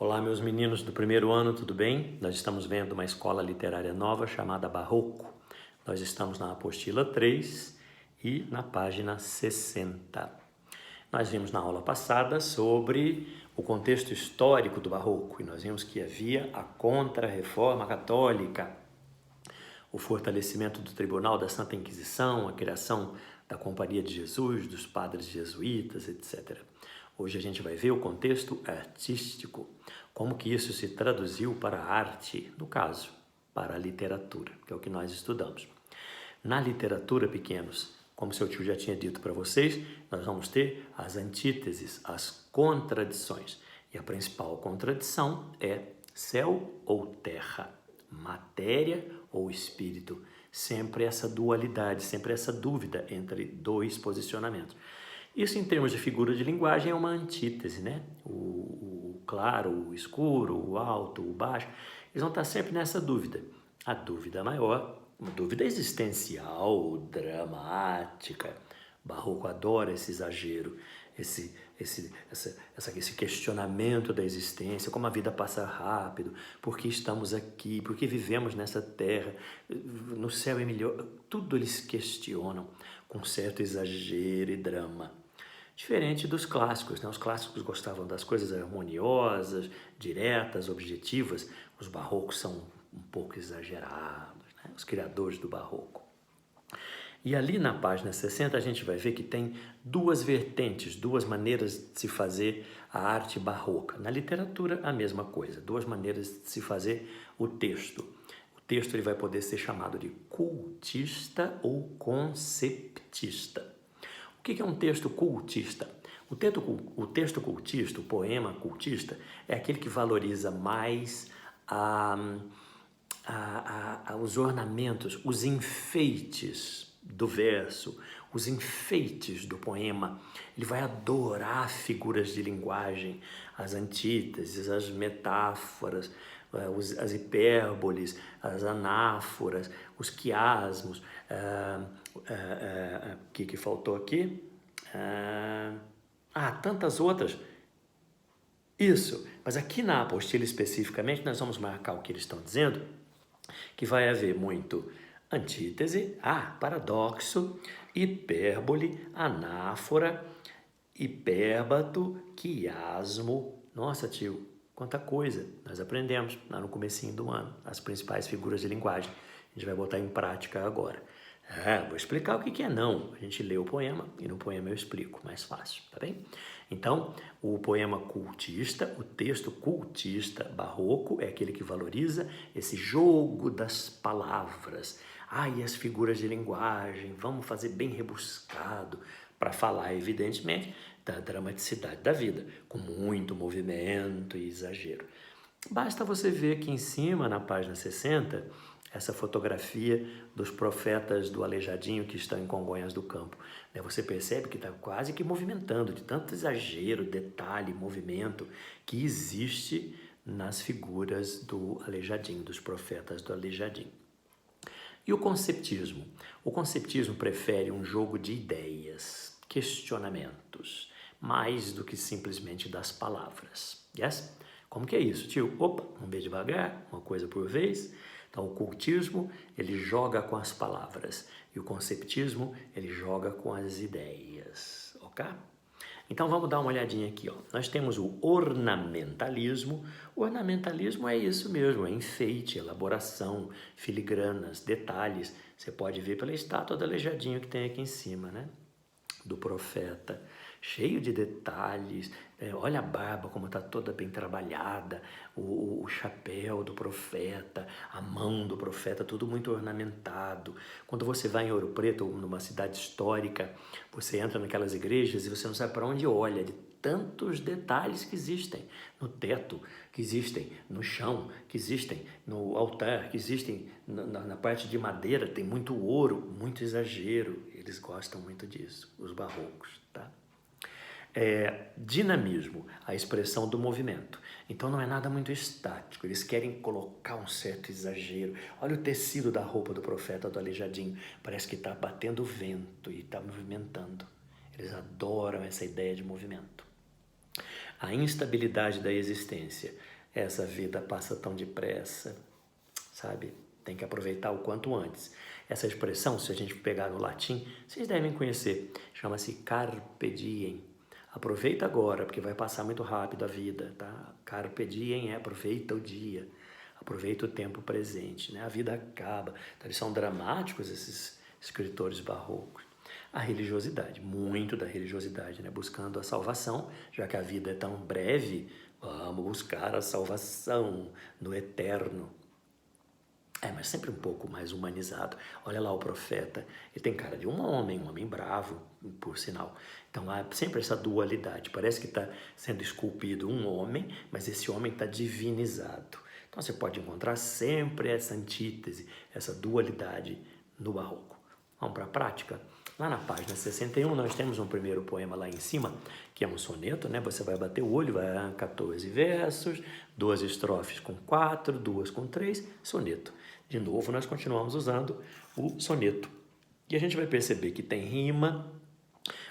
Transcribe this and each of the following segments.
Olá, meus meninos do primeiro ano, tudo bem? Nós estamos vendo uma escola literária nova chamada Barroco. Nós estamos na apostila 3 e na página 60. Nós vimos na aula passada sobre o contexto histórico do Barroco e nós vimos que havia a Contra-Reforma Católica, o fortalecimento do Tribunal da Santa Inquisição, a criação da Companhia de Jesus, dos padres jesuítas, etc. Hoje a gente vai ver o contexto artístico, como que isso se traduziu para a arte, no caso, para a literatura, que é o que nós estudamos. Na literatura, pequenos, como seu tio já tinha dito para vocês, nós vamos ter as antíteses, as contradições. E a principal contradição é céu ou terra, matéria ou espírito. Sempre essa dualidade, sempre essa dúvida entre dois posicionamentos. Isso, em termos de figura de linguagem, é uma antítese, né? O claro, o escuro, o alto, o baixo, eles vão estar sempre nessa dúvida. A dúvida maior, uma dúvida existencial, dramática. Barroco adora esse exagero, esse questionamento da existência, como a vida passa rápido, por que estamos aqui, por que vivemos nessa terra, no céu é melhor, tudo eles questionam com certo exagero e drama. Diferente dos clássicos, né? Os clássicos gostavam das coisas harmoniosas, diretas, objetivas. Os barrocos são um pouco exagerados, né? Os criadores do barroco. E ali na página 60 a gente vai ver que tem duas vertentes, duas maneiras de se fazer a arte barroca. Na literatura, a mesma coisa, duas maneiras de se fazer o texto. O texto ele vai poder ser chamado de cultista ou conceptista. O que é um texto cultista? O texto cultista, o poema cultista, é aquele que valoriza mais os ornamentos, os enfeites do verso, os enfeites do poema. Ele vai adorar figuras de linguagem, as antíteses, as metáforas, as hipérboles, as anáforas, os quiasmos. O que faltou aqui? Tantas outras. Isso, mas aqui na apostila especificamente nós vamos marcar o que eles estão dizendo, que vai haver muito antítese, paradoxo, hipérbole, anáfora, hipérbato, quiasmo. Nossa, tio, quanta coisa nós aprendemos lá no comecinho do ano, as principais figuras de linguagem. A gente vai botar em prática agora. Vou explicar o que é não. A gente lê o poema e no poema eu explico, mais fácil, tá bem? Então, o poema cultista, o texto cultista barroco é aquele que valoriza esse jogo das palavras. E as figuras de linguagem, vamos fazer bem rebuscado para falar, evidentemente, da dramaticidade da vida, com muito movimento e exagero. Basta você ver aqui em cima, na página 60, essa fotografia dos profetas do Aleijadinho que estão em Congonhas do Campo. Você percebe que está quase que movimentando, de tanto exagero, detalhe, movimento que existe nas figuras do Aleijadinho, dos profetas do Aleijadinho. E o conceptismo? O conceptismo prefere um jogo de ideias, questionamentos, mais do que simplesmente das palavras. Yes? Como que é isso, tio? Vamos ver devagar, uma coisa por vez. Então, o cultismo, ele joga com as palavras e o conceptismo, ele joga com as ideias, ok? Então, vamos dar uma olhadinha aqui, ó. Nós temos o ornamentalismo. O ornamentalismo é isso mesmo, é enfeite, elaboração, filigranas, detalhes. Você pode ver pela estátua do Aleijadinho que tem aqui em cima, né? Do profeta, cheio de detalhes. Olha a barba como está toda bem trabalhada, o chapéu do profeta, a mão do profeta, tudo muito ornamentado. Quando você vai em Ouro Preto, numa cidade histórica, você entra naquelas igrejas e você não sabe para onde olha, de tantos detalhes que existem no teto, que existem no chão, que existem no altar, que existem na parte de madeira. Tem muito ouro, muito exagero. Eles gostam muito disso, os barrocos, tá? Dinamismo, a expressão do movimento. Então não é nada muito estático, eles querem colocar um certo exagero. Olha o tecido da roupa do profeta do Aleijadinho, parece que está batendo vento e está movimentando. Eles adoram essa ideia de movimento. a instabilidade da existência. Essa vida passa tão depressa, sabe? Tem que aproveitar o quanto antes. Essa expressão, se a gente pegar no latim, vocês devem conhecer, chama-se carpe diem. Aproveita agora, porque vai passar muito rápido a vida, tá? Carpe diem é aproveita o dia, aproveita o tempo presente, né? A vida acaba. Então, eles são dramáticos, esses escritores barrocos. A religiosidade, muito da religiosidade, né? Buscando a salvação, já que a vida é tão breve, vamos buscar a salvação no eterno. Mas sempre um pouco mais humanizado. Olha lá o profeta, ele tem cara de um homem bravo, por sinal. Então há sempre essa dualidade, parece que está sendo esculpido um homem, mas esse homem está divinizado. Então você pode encontrar sempre essa antítese, essa dualidade no barroco. Vamos para a prática? Lá na página 61 nós temos um primeiro poema lá em cima, que é um soneto, né? Você vai bater o olho, vai 14 versos, 2 estrofes com 4, 2 com 3, soneto. De novo, nós continuamos usando o soneto. E a gente vai perceber que tem rima.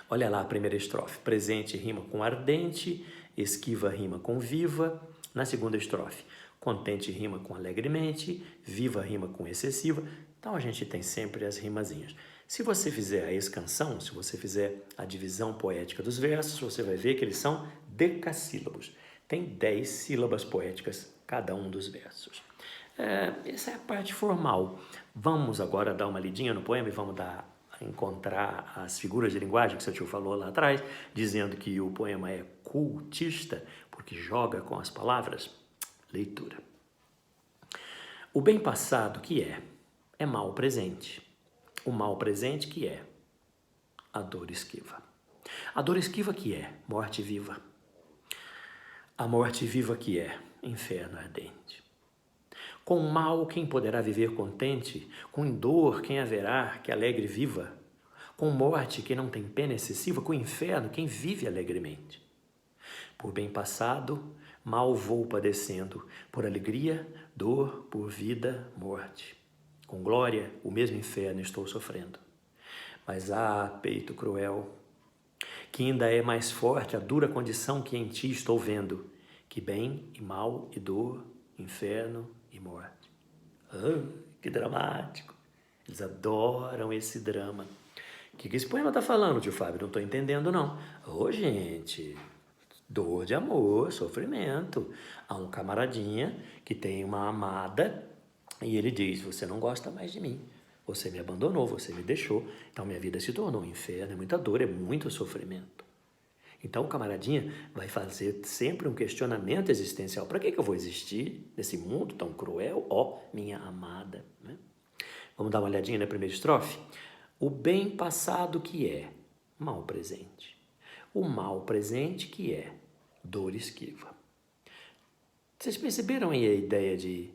Olha lá a primeira estrofe. Presente rima com ardente, esquiva rima com viva. Na segunda estrofe, contente rima com alegremente, viva rima com excessiva. Então a gente tem sempre as rimazinhas. Se você fizer a escansão, se você fizer a divisão poética dos versos, você vai ver que eles são decassílabos. Tem 10 sílabas poéticas cada um dos versos. Essa é a parte formal. Vamos agora dar uma lidinha no poema e vamos encontrar as figuras de linguagem que seu tio falou lá atrás, dizendo que o poema é cultista, porque joga com as palavras. Leitura. O bem passado que é mal presente. O mal presente que é a dor esquiva. A dor esquiva que é morte viva. A morte viva que é inferno ardente. Com mal quem poderá viver contente? Com dor quem haverá que alegre viva? Com morte quem não tem pena excessiva? Com inferno quem vive alegremente? Por bem passado, mal vou padecendo. Por alegria, dor, por vida, morte. Com glória, o mesmo inferno estou sofrendo. Mas peito cruel, que ainda é mais forte a dura condição que em ti estou vendo, que bem e mal e dor, inferno e morte. Que dramático! Eles adoram esse drama. O que esse poema está falando, tio Fábio? Não estou entendendo, não. Gente, dor de amor, sofrimento. Há um camaradinha que tem uma amada e ele diz, você não gosta mais de mim. Você me abandonou, você me deixou. Então minha vida se tornou um inferno, é muita dor, é muito sofrimento. Então o camaradinha vai fazer sempre um questionamento existencial. Para que eu vou existir nesse mundo tão cruel? Minha amada. Né? Vamos dar uma olhadinha na primeira estrofe? O bem passado que é mal presente. O mal presente que é dor esquiva. Vocês perceberam aí a ideia de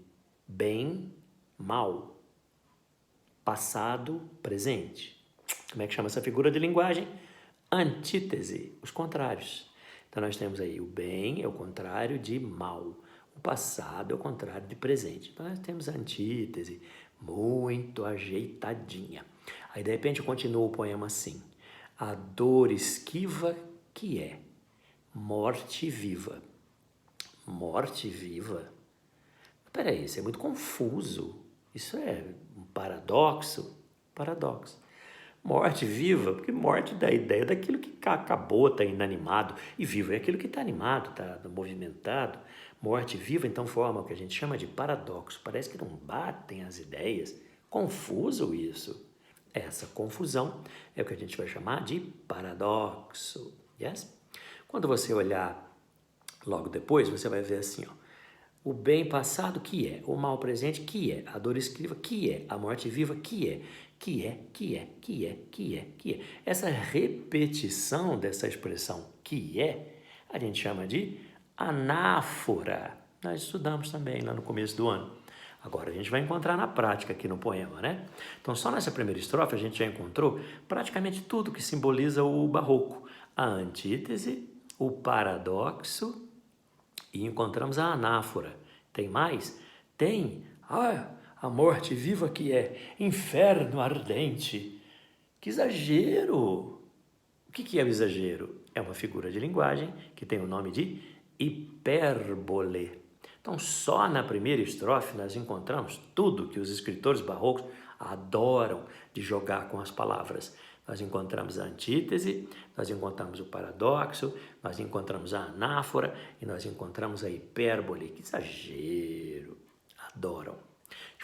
bem, mal, passado, presente? Como é que chama essa figura de linguagem? Antítese, os contrários. Então nós temos aí o bem é o contrário de mal, o passado é o contrário de presente. Então nós temos a antítese muito ajeitadinha. Aí de repente continua o poema assim: a dor esquiva que é morte viva. Morte viva? Peraí, isso é muito confuso. Isso é um paradoxo? Paradoxo. Morte viva, porque morte dá a ideia daquilo que acabou, está inanimado, e vivo é aquilo que está animado, está movimentado. Morte viva, então, forma o que a gente chama de paradoxo. Parece que não batem as ideias. Confuso isso. Essa confusão é o que a gente vai chamar de paradoxo. Yes? Quando você olhar logo depois, você vai ver assim, o bem passado que é, o mal presente que é, a dor esquiva que é, a morte viva que é. Essa repetição dessa expressão que é, a gente chama de anáfora. Nós estudamos também lá no começo do ano. Agora a gente vai encontrar na prática aqui no poema, né? Então só nessa primeira estrofe a gente já encontrou praticamente tudo que simboliza o barroco. A antítese, o paradoxo e encontramos a anáfora. Tem mais? Tem. A morte viva que é inferno ardente. Que exagero! O que é o exagero? é uma figura de linguagem que tem o nome de hipérbole. Então, só na primeira estrofe nós encontramos tudo que os escritores barrocos adoram de jogar com as palavras. Nós encontramos a antítese, nós encontramos o paradoxo, nós encontramos a anáfora e nós encontramos a hipérbole. Que exagero! Adoram.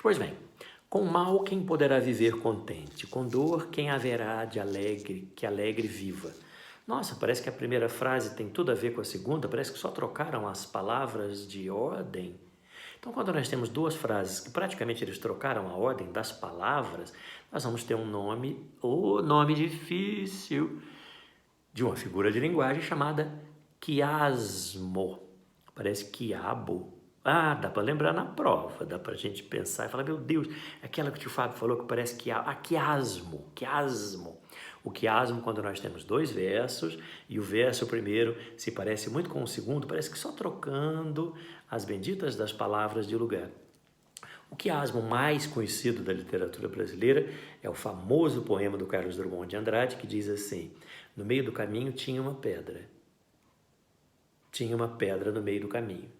Pois bem, com mal quem poderá viver contente, com dor quem haverá de alegre, que alegre viva. Nossa, parece que a primeira frase tem tudo a ver com a segunda, parece que só trocaram as palavras de ordem. Então, quando nós temos duas frases que praticamente eles trocaram a ordem das palavras, nós vamos ter um nome, nome difícil, de uma figura de linguagem chamada quiasmo. Parece quiabo. Ah, dá para lembrar na prova, dá para a gente pensar e falar, meu Deus, aquela que o tio Fábio falou que parece quiasmo. O quiasmo, quando nós temos dois versos, e o verso primeiro se parece muito com o segundo, parece que só trocando as benditas das palavras de lugar. O quiasmo mais conhecido da literatura brasileira é o famoso poema do Carlos Drummond de Andrade, que diz assim, no meio do caminho tinha uma pedra. Tinha uma pedra no meio do caminho.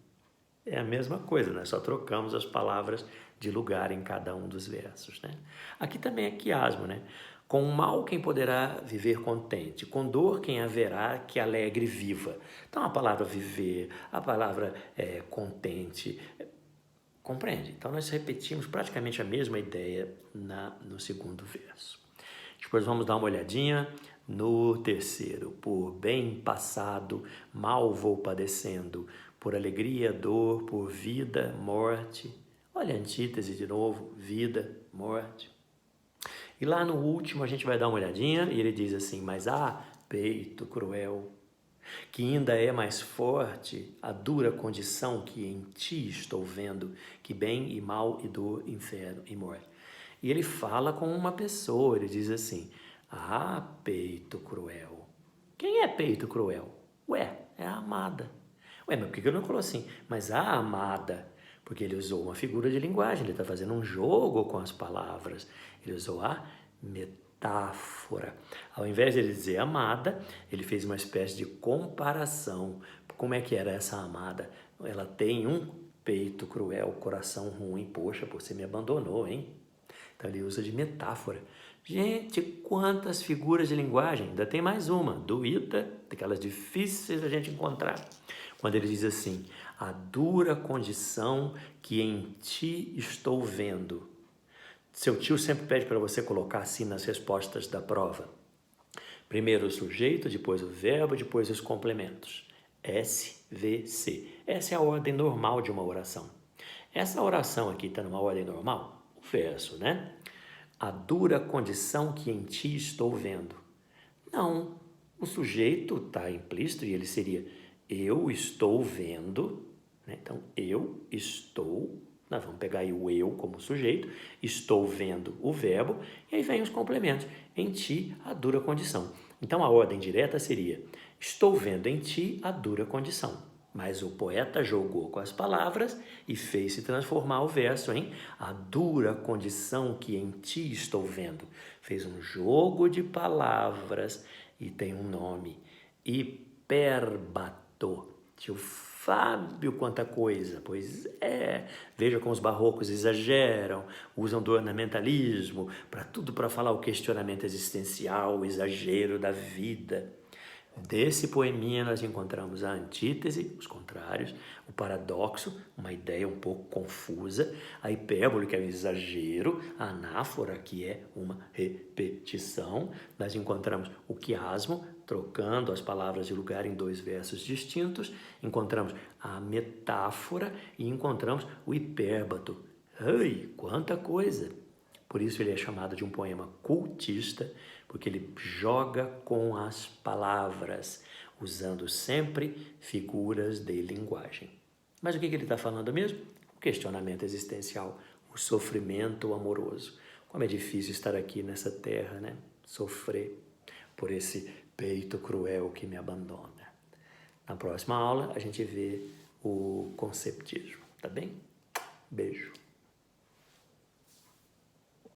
É a mesma coisa, nós só trocamos as palavras de lugar em cada um dos versos, né? Aqui também é quiasmo, né? Com mal quem poderá viver contente, com dor quem haverá que alegre viva. Então a palavra viver, a palavra contente, compreende? Então nós repetimos praticamente a mesma ideia no segundo verso. Depois vamos dar uma olhadinha no terceiro. Por bem passado, mal vou padecendo, por alegria, dor, por vida, morte. Olha a antítese de novo, vida, morte. E lá no último a gente vai dar uma olhadinha e ele diz assim, mas peito cruel, que ainda é mais forte a dura condição que em ti estou vendo, que bem e mal e dor, inferno e morte. E ele fala com uma pessoa, ele diz assim, peito cruel. Quem é peito cruel? Ué, é a amada. Ué, mas por que ele não falou assim? Mas a amada, porque ele usou uma figura de linguagem, ele está fazendo um jogo com as palavras. Ele usou a metáfora. Ao invés de ele dizer amada, ele fez uma espécie de comparação. Como é que era essa amada? Ela tem um peito cruel, coração ruim. Poxa, você me abandonou, hein? Então ele usa de metáfora. Gente, quantas figuras de linguagem. Ainda tem mais uma, doída, daquelas difíceis da gente encontrar. Quando ele diz assim, a dura condição que em ti estou vendo. Seu tio sempre pede para você colocar assim nas respostas da prova. Primeiro o sujeito, depois o verbo, depois os complementos. S, V, C. Essa é a ordem normal de uma oração. Essa oração aqui está numa ordem normal? O verso, né? A dura condição que em ti estou vendo. Não, o sujeito está implícito e ele seria eu estou vendo, né? Então eu estou, nós vamos pegar aí o eu como sujeito, estou vendo o verbo, e aí vem os complementos, em ti a dura condição. Então a ordem direta seria, estou vendo em ti a dura condição. Mas o poeta jogou com as palavras e fez se transformar o verso em a dura condição que em ti estou vendo. Fez um jogo de palavras e tem um nome, hipérbato. Tio Fábio, quanta coisa. Pois é, veja como os barrocos exageram, usam do ornamentalismo, para tudo para falar o questionamento existencial, o exagero da vida. Desse poeminha nós encontramos a antítese, os contrários, o paradoxo, uma ideia um pouco confusa, a hipérbole, que é um exagero, a anáfora, que é uma repetição. Nós encontramos o quiasmo, trocando as palavras de lugar em dois versos distintos, encontramos a metáfora e encontramos o hipérbato. Ai, quanta coisa! Por isso ele é chamado de um poema cultista, porque ele joga com as palavras, usando sempre figuras de linguagem. Mas o que ele está falando mesmo? O questionamento existencial, o sofrimento amoroso. Como é difícil estar aqui nessa terra, né? Sofrer por esse peito cruel que me abandona. Na próxima aula a gente vê o conceptismo, tá bem? Beijo.